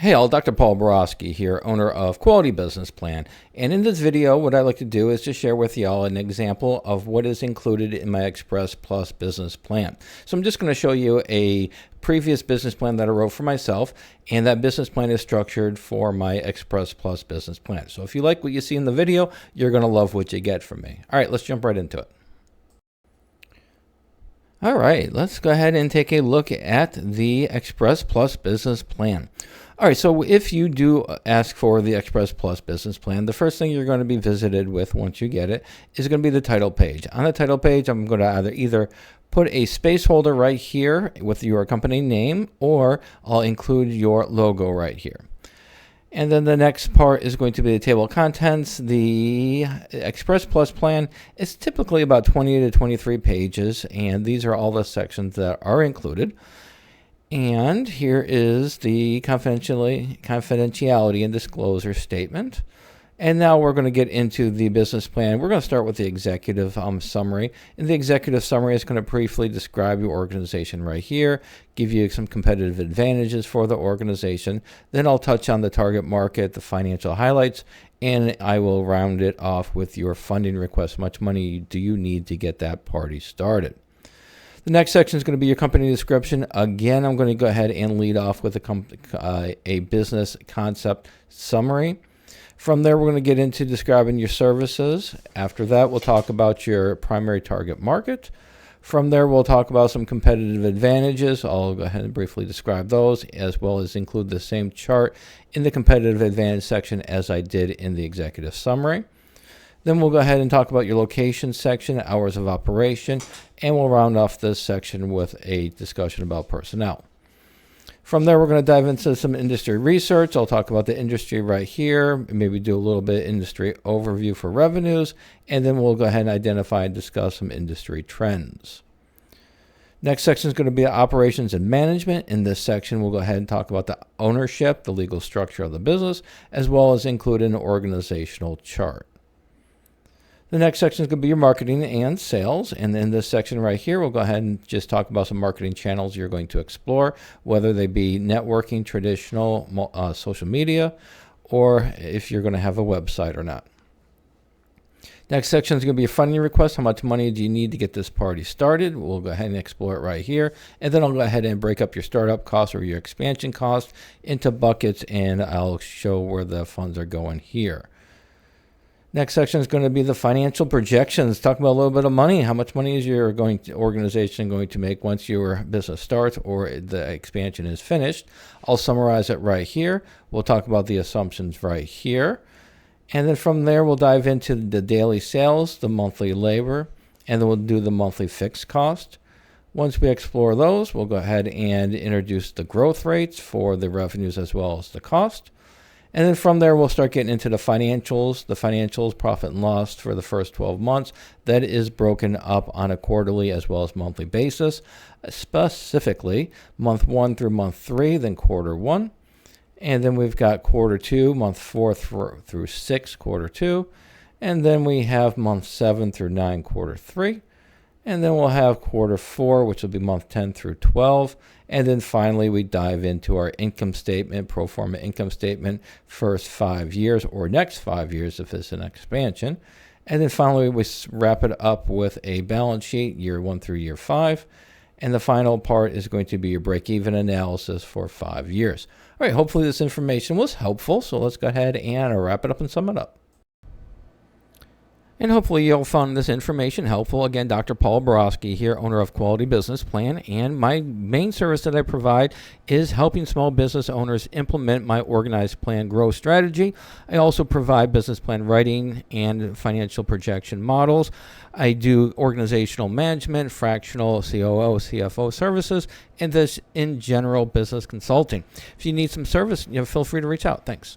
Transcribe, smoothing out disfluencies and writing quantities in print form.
Hey all, Dr. Paul Borosky here, owner of Quality Business Plan. And in this video, what I'd like to do is to share with y'all an example of what is included in my Express Plus business plan. So I'm just going to show you a previous business plan that I wrote for myself, and that business plan is structured for my Express Plus business plan. So if you like what you see in the video, you're going to love what you get from me. All right, let's jump right into it. All right, let's go ahead and take a look at the Express Plus business plan. All right, so if you do ask for the Express Plus business plan, the first thing you're going to be visited with once you get it is going to be the title page. On the title page, I'm going to either put a space holder right here with your company name, or I'll include your logo right here. And then the next part is going to be the table of contents. The Express Plus plan is typically about 20 to 23 pages, and these are all the sections that are included. And here is the confidentiality and disclosure statement. And now we're going to get into the business plan. We're going to start with the executive summary. And the executive summary is going to briefly describe your organization right here, give you some competitive advantages for the organization. Then I'll touch on the target market, the financial highlights, and I will round it off with your funding request. How much money do you need to get that party started? The next section is going to be your company description. Again, I'm going to go ahead and lead off with a business concept summary. From there, we're going to get into describing your services. After that, we'll talk about your primary target market. From there, we'll talk about some competitive advantages. I'll go ahead and briefly describe those, as well as include the same chart in the competitive advantage section as I did in the executive summary. Then we'll go ahead and talk about your location section, hours of operation, and we'll round off this section with a discussion about personnel. From there, we're going to dive into some industry research. I'll talk about the industry right here, maybe do a little bit of industry overview for revenues, and then we'll go ahead and identify and discuss some industry trends. Next section is going to be operations and management. In this section, we'll go ahead and talk about the ownership, the legal structure of the business, as well as include an organizational chart. The next section is going to be your marketing and sales. And in this section right here, we'll go ahead and just talk about some marketing channels you're going to explore, whether they be networking, traditional social media, or if you're going to have a website or not. Next section is going to be your funding request. How much money do you need to get this party started? We'll go ahead and explore it right here. And then I'll go ahead and break up your startup costs or your expansion costs into buckets, and I'll show where the funds are going here. Next section is going to be the financial projections. Talk about a little bit of money. How much money is your organization going to make once your business starts or the expansion is finished? I'll summarize it right here. We'll talk about the assumptions right here. And then from there, we'll dive into the daily sales, the monthly labor, and then we'll do the monthly fixed cost. Once we explore those, we'll go ahead and introduce the growth rates for the revenues as well as the cost. And then from there, we'll start getting into the financials, profit and loss for the first 12 months. That is broken up on a quarterly as well as monthly basis, specifically month 1 through month 3, then quarter 1. And then we've got quarter 2, month 4 through 6, quarter 2. And then we have month 7 through 9, quarter 3. And then we'll have quarter 4, which will be month 10 through 12. And then finally, we dive into our income statement, pro forma income statement, first 5 years or next 5 years if it's an expansion. And then finally, we wrap it up with a balance sheet, year 1 through year 5. And the final part is going to be your break-even analysis for 5 years. All right, hopefully this information was helpful. So let's go ahead and wrap it up and sum it up. And hopefully you'll find this information helpful. Again, Dr. Paul Borosky here, owner of Quality Business Plan. And my main service that I provide is helping small business owners implement my organized plan growth strategy. I also provide business plan writing and financial projection models. I do organizational management, fractional COO, CFO services, and this in general business consulting. If you need some service, feel free to reach out. Thanks.